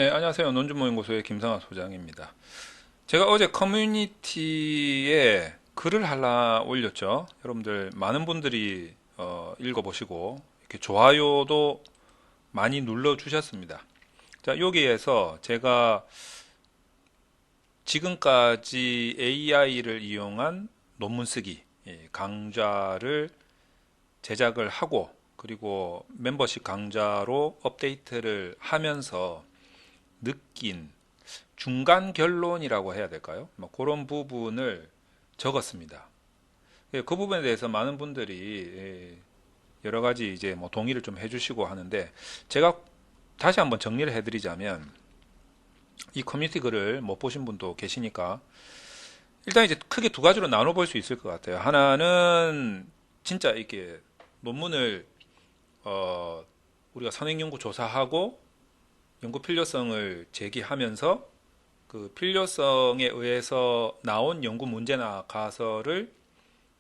네, 안녕하세요. 논준모연구소의 김상학 소장입니다. 제가 어제 커뮤니티에 글을 하나 올렸죠. 여러분들 많은 분들이 읽어보시고 이렇게 좋아요도 많이 눌러주셨습니다. 자, 여기에서 제가 지금까지 AI를 이용한 논문 쓰기 강좌를 제작을 하고 그리고 멤버십 강좌로 업데이트를 하면서 느낀 중간 결론이라고 해야 될까요? 뭐 그런 부분을 적었습니다. 그 부분에 대해서 많은 분들이 여러 가지 이제 뭐 동의를 좀 해주시고 하는데 제가 다시 한번 정리를 해드리자면 이 커뮤니티 글을 못 보신 분도 계시니까 일단 이제 크게 두 가지로 나눠 볼 수 있을 것 같아요. 하나는 진짜 이렇게 논문을 우리가 선행연구 조사하고 연구 필요성을 제기하면서 그 필요성에 의해서 나온 연구 문제나 가설을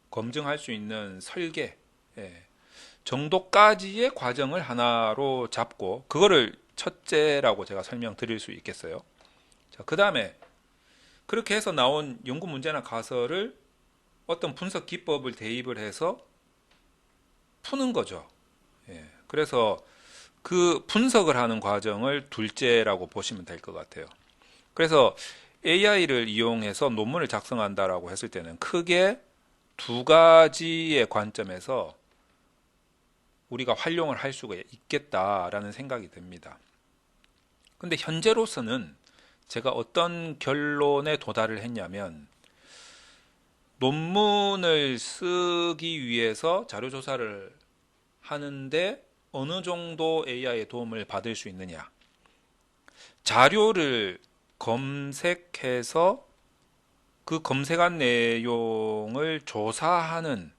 검증할 수 있는 설계 정도까지의 과정을 하나로 잡고 그거를 첫째라고 제가 설명드릴 수 있겠어요. 자, 그 다음에 그렇게 해서 나온 연구 문제나 가설을 어떤 분석 기법을 대입을 해서 푸는 거죠. 그래서 그 분석을 하는 과정을 둘째라고 보시면 될 것 같아요. 그래서 AI를 이용해서 논문을 작성한다라고 했을 때는 크게 두 가지의 관점에서 우리가 활용을 할 수가 있겠다라는 생각이 듭니다. 근데 현재로서는 제가 어떤 결론에 도달을 했냐면 논문을 쓰기 위해서 자료 조사를 하는데 어느 정도 AI의 도움을 받을 수 있느냐. 자료를 검색해서 그 검색한 내용을 조사하는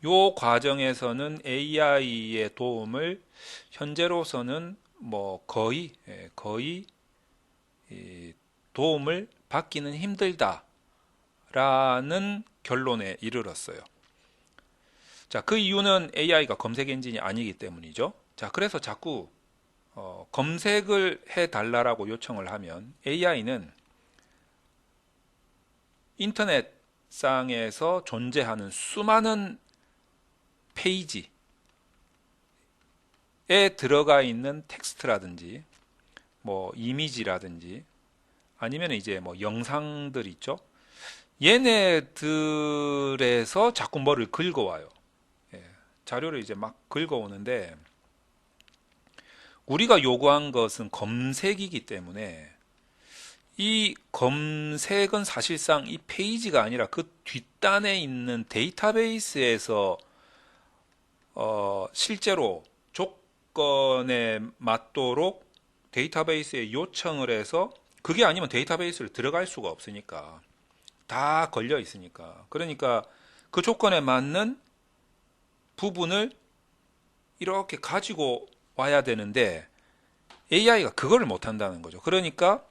요 과정에서는 AI의 도움을 현재로서는 뭐 거의 도움을 받기는 힘들다라는 결론에 이르렀어요. 자, 그 이유는 AI가 검색 엔진이 아니기 때문이죠. 자, 그래서 자꾸 검색을 해달라고 요청을 하면 AI는 인터넷상에서 존재하는 수많은 페이지에 들어가 있는 텍스트라든지 뭐 이미지라든지 아니면 이제 뭐 영상들 있죠. 얘네들에서 자꾸 뭐를 긁어와요. 자료를 이제 막 긁어오는데 우리가 요구한 것은 검색이기 때문에 이 검색은 사실상 이 페이지가 아니라 그 뒷단에 있는 데이터베이스에서 실제로 조건에 맞도록 데이터베이스에 요청을 해서 그게 아니면 데이터베이스를 들어갈 수가 없으니까 다 걸려 있으니까 그러니까 그 조건에 맞는 부분을 이렇게 가지고 와야 되는데 AI가 그거를 못한다는 거죠. 그러니까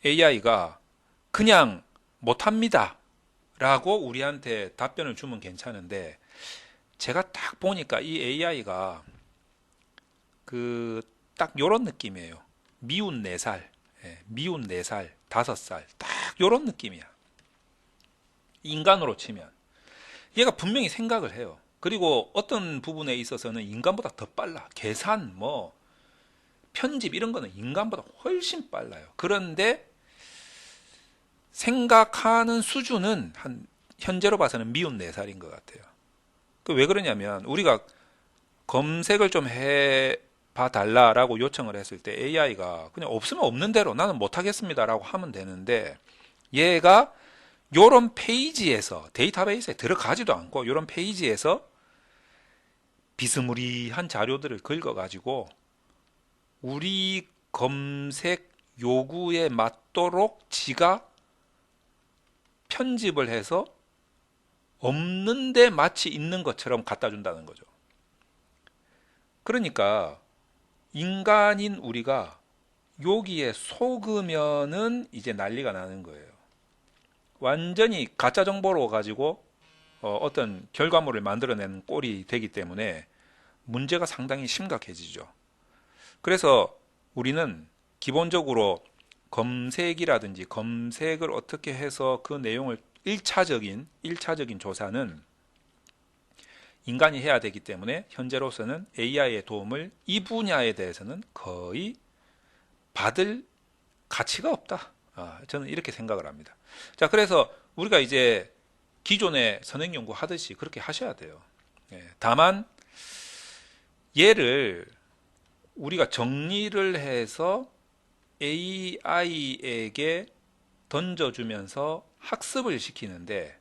AI가 그냥 못합니다 라고 우리한테 답변을 주면 괜찮은데 제가 딱 보니까 이 AI가 그 딱 요런 느낌이에요. 미운 4살, 미운 4살, 5살 딱 요런 느낌이야. 인간으로 치면 얘가 분명히 생각을 해요. 그리고 어떤 부분에 있어서는 인간보다 더 빨라. 계산, 뭐 편집 이런 거는 인간보다 훨씬 빨라요. 그런데 생각하는 수준은 한 현재로 봐서는 미운 4살인 것 같아요. 그 왜 그러냐면 우리가 검색을 좀 해봐 달라라고 요청을 했을 때 AI가 그냥 없으면 없는 대로 나는 못하겠습니다라고 하면 되는데 얘가 요런 페이지에서 데이터베이스에 들어가지도 않고 요런 페이지에서 비스무리한 자료들을 긁어가지고 우리 검색 요구에 맞도록 지가 편집을 해서 없는데 마치 있는 것처럼 갖다 준다는 거죠. 그러니까 인간인 우리가 여기에 속으면은 이제 난리가 나는 거예요. 완전히 가짜 정보로 가지고 어떤 결과물을 만들어내는 꼴이 되기 때문에 문제가 상당히 심각해지죠. 그래서 우리는 기본적으로 검색이라든지 검색을 어떻게 해서 그 내용을 1차적인 조사는 인간이 해야 되기 때문에 현재로서는 AI의 도움을 이 분야에 대해서는 거의 받을 가치가 없다. 저는 이렇게 생각을 합니다. 자, 그래서 우리가 이제 기존에 선행 연구 하듯이 그렇게 하셔야 돼요. 다만 얘를 우리가 정리를 해서 AI에게 던져주면서 학습을 시키는데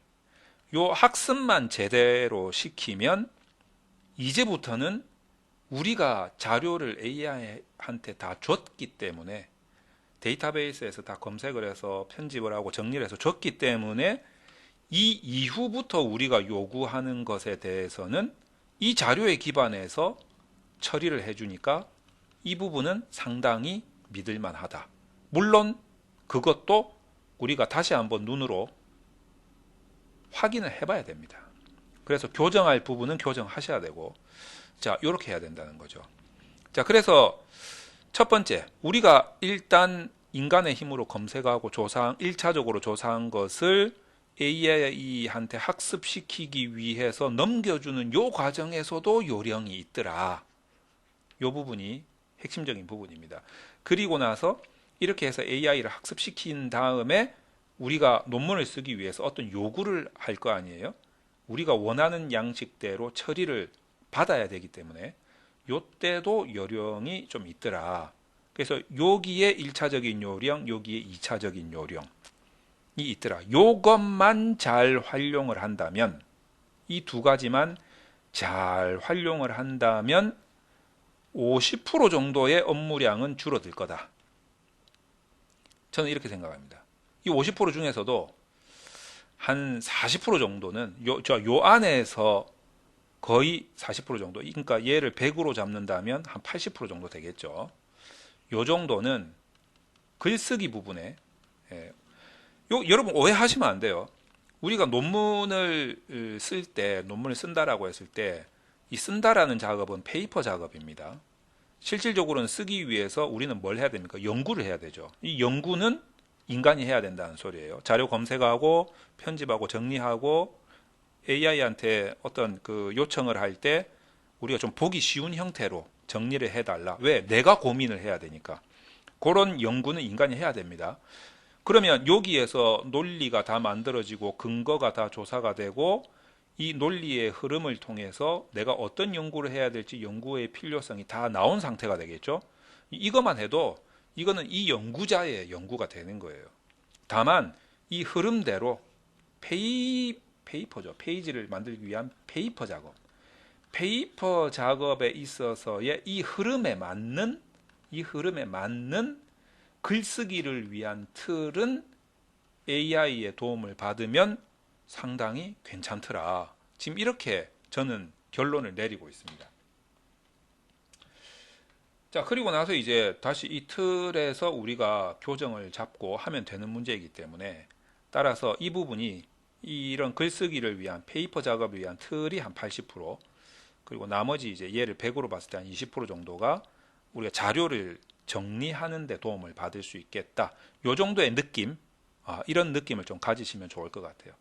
요 학습만 제대로 시키면 이제부터는 우리가 자료를 AI한테 다 줬기 때문에 데이터베이스에서 다 검색을 해서 편집을 하고 정리를 해서 줬기 때문에 이 이후부터 우리가 요구하는 것에 대해서는 이 자료에 기반해서 처리를 해주니까 이 부분은 상당히 믿을만하다. 물론 그것도 우리가 다시 한번 눈으로 확인을 해봐야 됩니다. 그래서 교정할 부분은 교정하셔야 되고, 자, 이렇게 해야 된다는 거죠. 자, 그래서 첫 번째, 우리가 일단 인간의 힘으로 검색하고 1차적으로 조사한 것을 AI한테 학습시키기 위해서 넘겨주는 요 과정에서도 요령이 있더라. 요 부분이 핵심적인 부분입니다. 그리고 나서 이렇게 해서 AI를 학습시킨 다음에 우리가 논문을 쓰기 위해서 어떤 요구를 할 거 아니에요? 우리가 원하는 양식대로 처리를 받아야 되기 때문에 요때도 요령이 좀 있더라. 그래서 여기에 1차적인 요령, 여기에 2차적인 요령이 있더라. 요것만 잘 활용을 한다면, 이 두 가지만 잘 활용을 한다면 50% 정도의 업무량은 줄어들 거다. 저는 이렇게 생각합니다. 이 50% 중에서도 한 40% 정도는 요 안에서 거의 40% 정도, 그러니까 얘를 100으로 잡는다면 한 80% 정도 되겠죠. 요 정도는 글쓰기 부분에, 여러분 오해하시면 안 돼요. 우리가 논문을 쓸 때, 논문을 쓴다라고 했을 때, 이 쓴다라는 작업은 페이퍼 작업입니다. 실질적으로는 쓰기 위해서 우리는 뭘 해야 됩니까? 연구를 해야 되죠. 이 연구는 인간이 해야 된다는 소리예요. 자료 검색하고 편집하고 정리하고 AI한테 어떤 그 요청을 할 때 우리가 좀 보기 쉬운 형태로 정리를 해달라. 왜? 내가 고민을 해야 되니까. 그런 연구는 인간이 해야 됩니다. 그러면 여기에서 논리가 다 만들어지고 근거가 다 조사가 되고 이 논리의 흐름을 통해서 내가 어떤 연구를 해야 될지 연구의 필요성이 다 나온 상태가 되겠죠. 이것만 해도 이거는 이 연구자의 연구가 되는 거예요. 다만 이 흐름대로 페이퍼죠. 페이지를 만들기 위한 페이퍼 작업. 페이퍼 작업에 있어서의 이 흐름에 맞는 글쓰기를 위한 틀은 AI의 도움을 받으면 상당히 괜찮더라. 지금 이렇게 저는 결론을 내리고 있습니다. 자, 그리고 나서 이제 다시 이 틀에서 우리가 교정을 잡고 하면 되는 문제이기 때문에 따라서 이 부분이 이런 글쓰기를 위한 페이퍼 작업을 위한 틀이 한 80%, 그리고 나머지 이제 얘를 100으로 봤을 때 한 20% 정도가 우리가 자료를 정리하는 데 도움을 받을 수 있겠다. 요 정도의 느낌, 이런 느낌을 좀 가지시면 좋을 것 같아요.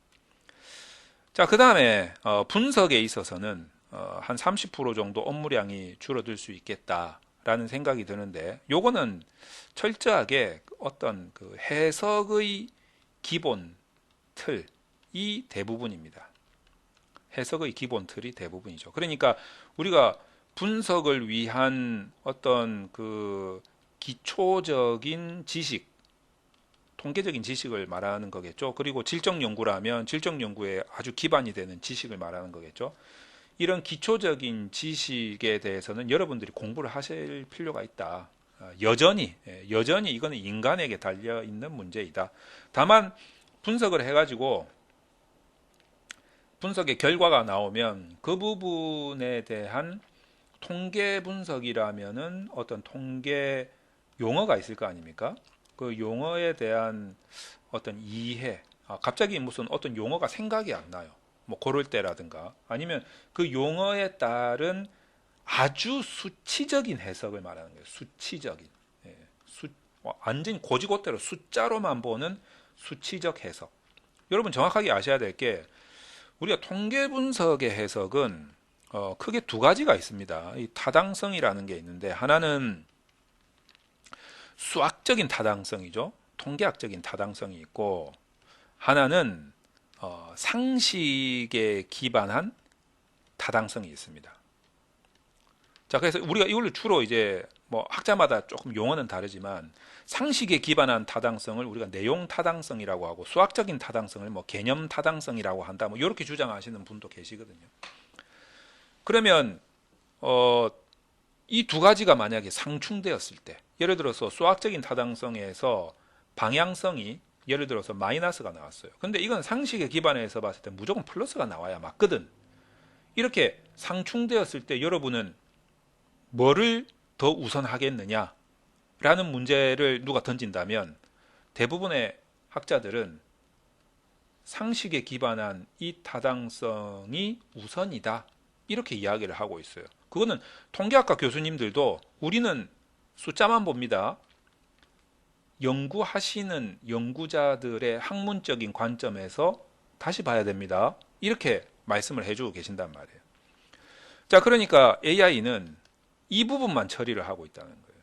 자, 그 다음에 분석에 있어서는 한 30% 정도 업무량이 줄어들 수 있겠다라는 생각이 드는데, 요거는 철저하게 어떤 그 해석의 기본 틀이 대부분입니다. 해석의 기본 틀이 대부분이죠. 그러니까 우리가 분석을 위한 어떤 그 기초적인 지식, 통계적인 지식을 말하는 거겠죠. 그리고 질적 연구라면 질적 연구에 아주 기반이 되는 지식을 말하는 거겠죠. 이런 기초적인 지식에 대해서는 여러분들이 공부를 하실 필요가 있다. 여전히 이거는 인간에게 달려 있는 문제이다. 다만 분석을 해가지고 분석의 결과가 나오면 그 부분에 대한 통계 분석이라면은 어떤 통계 용어가 있을 거 아닙니까? 그 용어에 대한 어떤 이해, 갑자기 무슨 어떤 용어가 생각이 안 나요. 뭐 고를 때라든가 아니면 그 용어에 따른 아주 수치적인 해석을 말하는 거예요. 수치적인. 완전히 고지고대로 숫자로만 보는 수치적 해석. 여러분 정확하게 아셔야 될 게 우리가 통계 분석의 해석은 크게 두 가지가 있습니다. 이 타당성이라는 게 있는데 하나는 수학적인 타당성이죠. 통계학적인 타당성이 있고 하나는 상식에 기반한 타당성이 있습니다. 자, 그래서 우리가 이걸로 주로 이제 뭐 학자마다 조금 용어는 다르지만 상식에 기반한 타당성을 우리가 내용 타당성이라고 하고 수학적인 타당성을 뭐 개념 타당성이라고 한다. 뭐 이렇게 주장하시는 분도 계시거든요. 그러면 이 두 가지가 만약에 상충되었을 때, 예를 들어서 수학적인 타당성에서 방향성이 예를 들어서 마이너스가 나왔어요. 근데 이건 상식에 기반해서 봤을 때 무조건 플러스가 나와야 맞거든. 이렇게 상충되었을 때 여러분은 뭐를 더 우선하겠느냐 라는 문제를 누가 던진다면 대부분의 학자들은 상식에 기반한 이 타당성이 우선이다 이렇게 이야기를 하고 있어요. 그거는 통계학과 교수님들도 우리는 숫자만 봅니다. 연구하시는 연구자들의 학문적인 관점에서 다시 봐야 됩니다. 이렇게 말씀을 해주고 계신단 말이에요. 자, 그러니까 AI는 이 부분만 처리를 하고 있다는 거예요.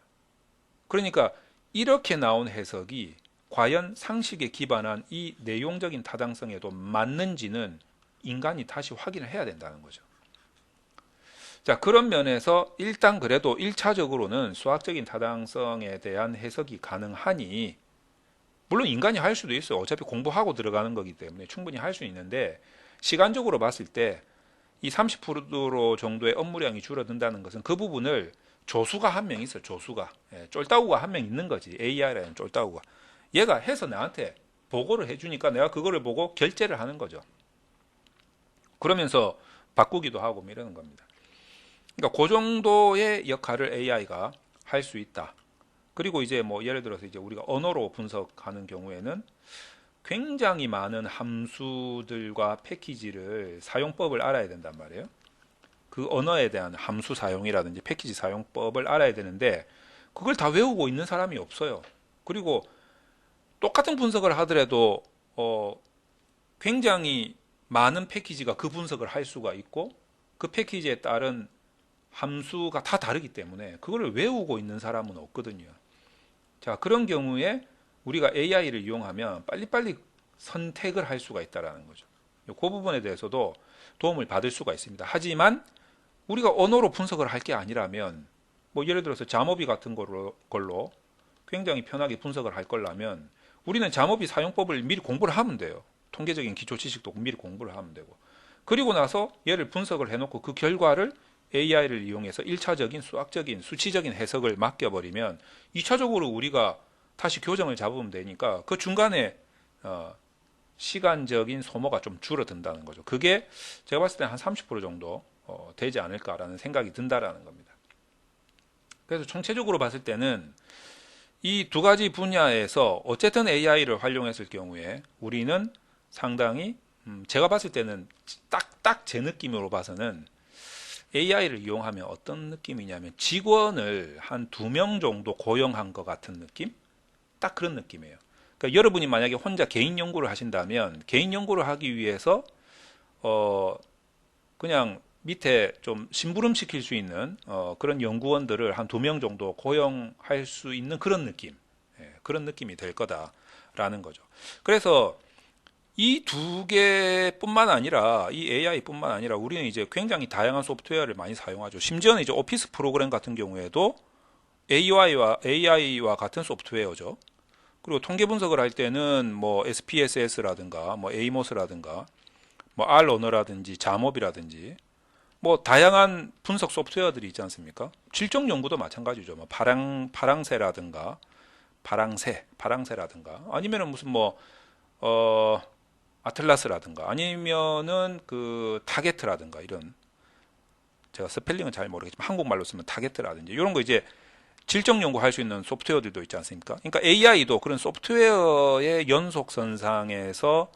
그러니까 이렇게 나온 해석이 과연 상식에 기반한 이 내용적인 타당성에도 맞는지는 인간이 다시 확인을 해야 된다는 거죠. 자, 그런 면에서 일단 그래도 1차적으로는 수학적인 타당성에 대한 해석이 가능하니 물론 인간이 할 수도 있어요. 어차피 공부하고 들어가는 거기 때문에 충분히 할 수 있는데 시간적으로 봤을 때 이 30% 정도의 업무량이 줄어든다는 것은 그 부분을 조수가 한 명 있어요. 조수가. 쫄따구가 한 명 있는 거지. AI라는 쫄따구가. 얘가 해서 나한테 보고를 해주니까 내가 그거를 보고 결제를 하는 거죠. 그러면서 바꾸기도 하고 뭐 이러는 겁니다. 그러니까 그 정도의 역할을 AI가 할 수 있다. 그리고 이제 뭐 예를 들어서 이제 우리가 언어로 분석하는 경우에는 굉장히 많은 함수들과 패키지를 사용법을 알아야 된단 말이에요. 그 언어에 대한 함수 사용이라든지 패키지 사용법을 알아야 되는데 그걸 다 외우고 있는 사람이 없어요. 그리고 똑같은 분석을 하더라도 굉장히 많은 패키지가 그 분석을 할 수가 있고 그 패키지에 따른 함수가 다 다르기 때문에 그거를 외우고 있는 사람은 없거든요. 자, 그런 경우에 우리가 AI를 이용하면 빨리빨리 선택을 할 수가 있다는 거죠. 그 부분에 대해서도 도움을 받을 수가 있습니다. 하지만 우리가 언어로 분석을 할 게 아니라면 뭐 예를 들어서 잠오비 같은 걸로 굉장히 편하게 분석을 할 거라면 우리는 잠오비 사용법을 미리 공부를 하면 돼요. 통계적인 기초 지식도 미리 공부를 하면 되고 그리고 나서 얘를 분석을 해놓고 그 결과를 AI를 이용해서 1차적인 수학적인 수치적인 해석을 맡겨버리면 2차적으로 우리가 다시 교정을 잡으면 되니까 그 중간에 시간적인 소모가 좀 줄어든다는 거죠. 그게 제가 봤을 때 한 30% 정도 되지 않을까라는 생각이 든다라는 겁니다. 그래서 총체적으로 봤을 때는 이 두 가지 분야에서 어쨌든 AI를 활용했을 경우에 우리는 상당히 제가 봤을 때는 딱 제 느낌으로 봐서는 AI를 이용하면 어떤 느낌이냐면 직원을 한 2명 정도 고용한 것 같은 느낌? 딱 그런 느낌이에요. 그러니까 여러분이 만약에 혼자 개인 연구를 하신다면 개인 연구를 하기 위해서 그냥 밑에 좀 심부름시킬 수 있는 그런 연구원들을 한 2명 정도 고용할 수 있는 그런 느낌, 그런 느낌이 될 거다라는 거죠. 그래서 이 두 개뿐만 아니라 이 AI뿐만 아니라 우리는 이제 굉장히 다양한 소프트웨어를 많이 사용하죠. 심지어는 이제 오피스 프로그램 같은 경우에도 AI와 같은 소프트웨어죠. 그리고 통계 분석을 할 때는 뭐 SPSS라든가 뭐 에이모스라든가 뭐 R 언어라든지 잠업이라든지 뭐 다양한 분석 소프트웨어들이 있지 않습니까? 질적 연구도 마찬가지죠. 뭐 파랑새라든가 아니면은 무슨 뭐 아틀라스라든가 아니면은 그 타게트라든가 이런 제가 스펠링은 잘 모르겠지만 한국말로 쓰면 타게트라든지 이런 거 이제 질적 연구할 수 있는 소프트웨어들도 있지 않습니까? 그러니까 AI도 그런 소프트웨어의 연속선상에서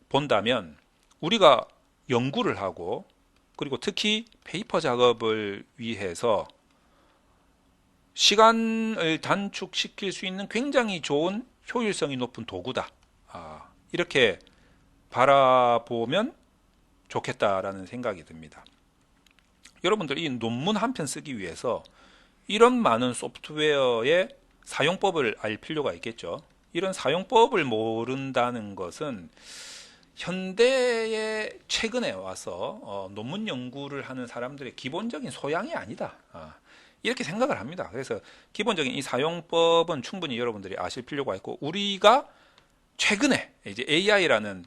본다면 우리가 연구를 하고 그리고 특히 페이퍼 작업을 위해서 시간을 단축시킬 수 있는 굉장히 좋은 효율성이 높은 도구다. 이렇게 바라보면 좋겠다라는 생각이 듭니다. 여러분들 이 논문 한 편 쓰기 위해서 이런 많은 소프트웨어의 사용법을 알 필요가 있겠죠. 이런 사용법을 모른다는 것은 현대에 최근에 와서 논문 연구를 하는 사람들의 기본적인 소양이 아니다. 이렇게 생각을 합니다. 그래서 기본적인 이 사용법은 충분히 여러분들이 아실 필요가 있고, 우리가 최근에 이제 AI라는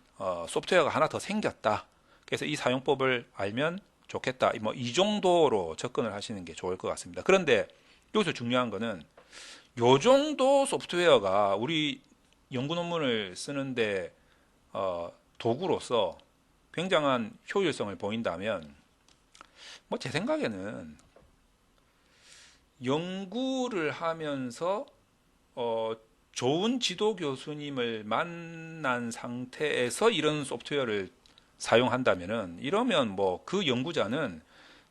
소프트웨어가 하나 더 생겼다. 그래서 이 사용법을 알면 좋겠다. 뭐 이 정도로 접근을 하시는 게 좋을 것 같습니다. 그런데 여기서 중요한 거는 요 정도 소프트웨어가 우리 연구 논문을 쓰는데 도구로서 굉장한 효율성을 보인다면, 뭐 제 생각에는 연구를 하면서 좋은 지도 교수님을 만난 상태에서 이런 소프트웨어를 사용한다면은, 이러면 뭐 그 연구자는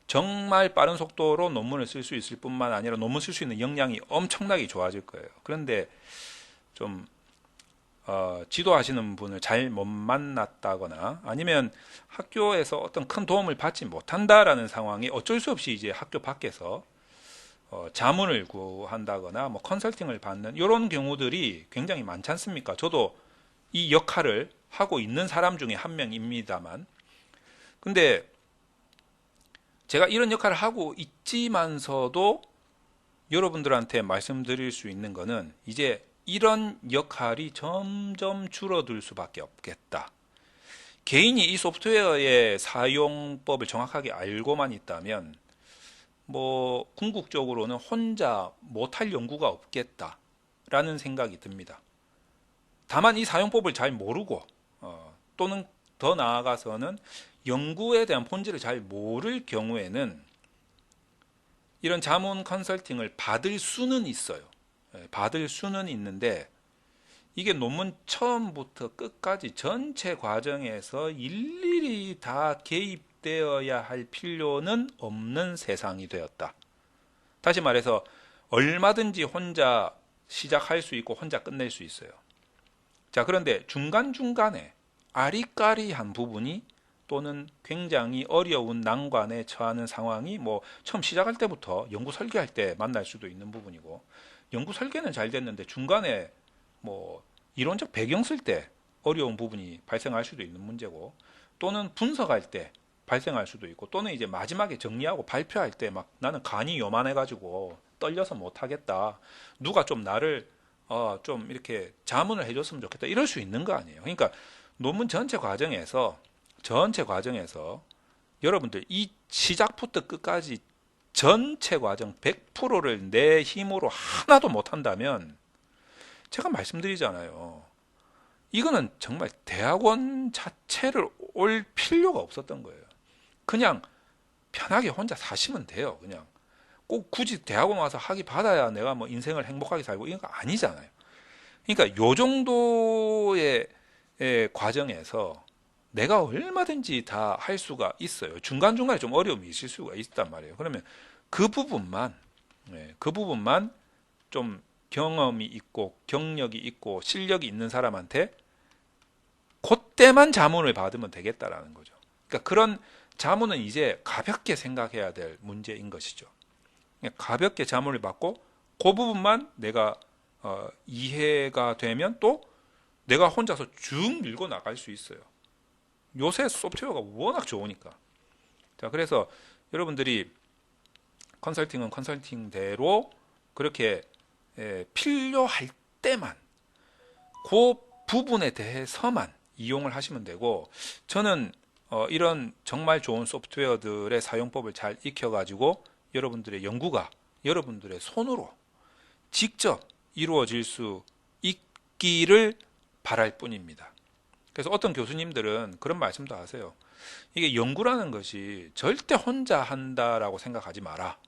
정말 빠른 속도로 논문을 쓸 수 있을 뿐만 아니라 논문 쓸 수 있는 역량이 엄청나게 좋아질 거예요. 그런데 좀 지도하시는 분을 잘 못 만났다거나 아니면 학교에서 어떤 큰 도움을 받지 못한다라는 상황이 어쩔 수 없이 이제 학교 밖에서 자문을 구한다거나 뭐 컨설팅을 받는 이런 경우들이 굉장히 많지 않습니까? 저도 이 역할을 하고 있는 사람 중에 한 명입니다만, 근데 제가 이런 역할을 하고 있지만서도 여러분들한테 말씀드릴 수 있는 거는, 이제 이런 역할이 점점 줄어들 수밖에 없겠다. 개인이 이 소프트웨어의 사용법을 정확하게 알고만 있다면 뭐 궁극적으로는 혼자 못할 연구가 없겠다라는 생각이 듭니다. 다만 이 사용법을 잘 모르고 또는 더 나아가서는 연구에 대한 본질을 잘 모를 경우에는 이런 자문 컨설팅을 받을 수는 있어요. 받을 수는 있는데, 이게 논문 처음부터 끝까지 전체 과정에서 일일이 다 개입되어야 할 필요는 없는 세상이 되었다. 다시 말해서 얼마든지 혼자 시작할 수 있고 혼자 끝낼 수 있어요. 자, 그런데 중간중간에 아리까리한 부분이 또는 굉장히 어려운 난관에 처하는 상황이 뭐 처음 시작할 때부터 연구 설계할 때 만날 수도 있는 부분이고, 연구 설계는 잘 됐는데 중간에 뭐 이론적 배경 쓸 때 어려운 부분이 발생할 수도 있는 문제고, 또는 분석할 때 발생할 수도 있고, 또는 이제 마지막에 정리하고 발표할 때 막 나는 간이 요만해가지고 떨려서 못하겠다, 누가 좀 나를 좀 이렇게 자문을 해줬으면 좋겠다, 이럴 수 있는 거 아니에요. 그러니까 논문 전체 과정에서 여러분들 이 시작부터 끝까지 전체 과정 100%를 내 힘으로 하나도 못한다면, 제가 말씀드리잖아요. 이거는 정말 대학원 자체를 올 필요가 없었던 거예요. 그냥 편하게 혼자 사시면 돼요. 그냥 꼭 굳이 대학원 와서 학위 받아야 내가 뭐 인생을 행복하게 살고, 이건 아니잖아요. 그러니까 요 정도의 과정에서 내가 얼마든지 다 할 수가 있어요. 중간중간에 좀 어려움이 있을 수가 있단 말이에요. 그러면 그 부분만 좀 경험이 있고 경력이 있고 실력이 있는 사람한테 그때만 자문을 받으면 되겠다라는 거죠. 그러니까 그런 자문은 이제 가볍게 생각해야 될 문제인 것이죠. 가볍게 자문을 받고 그 부분만 내가 이해가 되면 또 내가 혼자서 쭉 밀고 나갈 수 있어요. 요새 소프트웨어가 워낙 좋으니까. 자, 그래서 여러분들이 컨설팅은 컨설팅대로 그렇게 필요할 때만 그 부분에 대해서만 이용을 하시면 되고, 저는 이런 정말 좋은 소프트웨어들의 사용법을 잘 익혀가지고 여러분들의 연구가 여러분들의 손으로 직접 이루어질 수 있기를 바랄 뿐입니다. 그래서 어떤 교수님들은 그런 말씀도 하세요. 이게 연구라는 것이 절대 혼자 한다라고 생각하지 마라.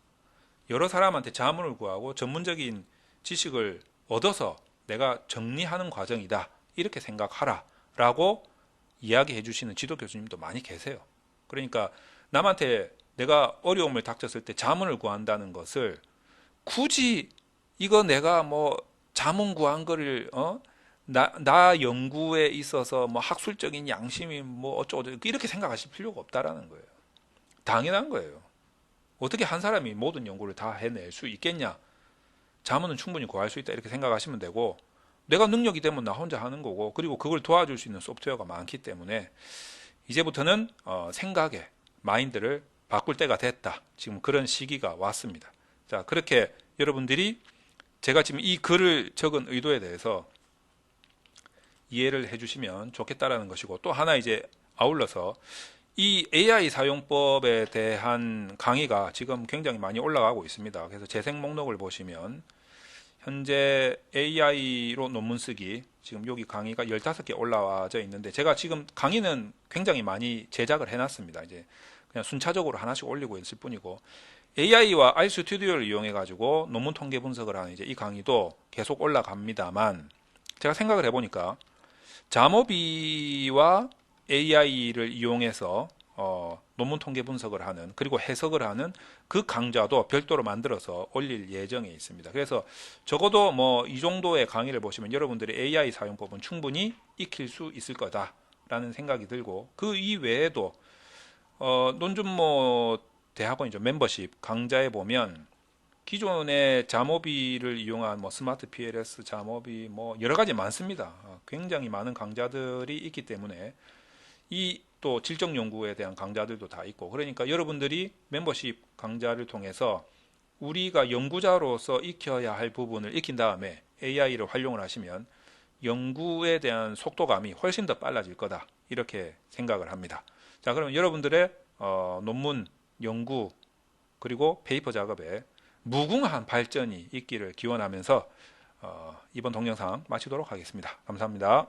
여러 사람한테 자문을 구하고 전문적인 지식을 얻어서 내가 정리하는 과정이다, 이렇게 생각하라 라고 이야기해 주시는 지도 교수님도 많이 계세요. 그러니까 남한테 내가 어려움을 닥쳤을 때 자문을 구한다는 것을 굳이 이거 내가 뭐 자문 구한 거를 나 연구에 있어서 뭐 학술적인 양심이 뭐 어쩌고 이렇게 생각하실 필요가 없다라는 거예요. 당연한 거예요. 어떻게 한 사람이 모든 연구를 다 해낼 수 있겠냐? 자문은 충분히 구할 수 있다 이렇게 생각하시면 되고, 내가 능력이 되면 나 혼자 하는 거고, 그리고 그걸 도와줄 수 있는 소프트웨어가 많기 때문에 이제부터는 생각의 마인드를 바꿀 때가 됐다. 지금 그런 시기가 왔습니다. 자, 그렇게 여러분들이 제가 지금 이 글을 적은 의도에 대해서 이해를 해주시면 좋겠다라는 것이고, 또 하나 이제 아울러서 이 AI 사용법에 대한 강의가 지금 굉장히 많이 올라가고 있습니다. 그래서 재생 목록을 보시면 현재 AI로 논문 쓰기 지금 여기 강의가 15개 올라와져 있는데, 제가 지금 강의는 굉장히 많이 제작을 해놨습니다. 이제 그냥 순차적으로 하나씩 올리고 있을 뿐이고, AI와 RStudi오를 이용해 가지고 논문 통계 분석을 하는 이제 이 강의도 계속 올라갑니다만, 제가 생각을 해보니까 자모비와 AI를 이용해서 논문 통계 분석을 하는, 그리고 해석을 하는 그 강좌도 별도로 만들어서 올릴 예정에 있습니다. 그래서 적어도 뭐 이 정도의 강의를 보시면 여러분들이 AI 사용법은 충분히 익힐 수 있을 거다라는 생각이 들고, 그 이외에도 논준모 대학원이죠. 멤버십 강좌에 보면 기존의 자모비를 이용한 뭐 스마트 PLS, 자모비 뭐 여러 가지 많습니다. 굉장히 많은 강좌들이 있기 때문에 이 또 질적 연구에 대한 강좌들도 다 있고, 그러니까 여러분들이 멤버십 강좌를 통해서 우리가 연구자로서 익혀야 할 부분을 익힌 다음에 AI를 활용을 하시면 연구에 대한 속도감이 훨씬 더 빨라질 거다 이렇게 생각을 합니다. 자, 그러면 여러분들의 논문 연구 그리고 페이퍼 작업에 무궁한 발전이 있기를 기원하면서 이번 동영상 마치도록 하겠습니다. 감사합니다.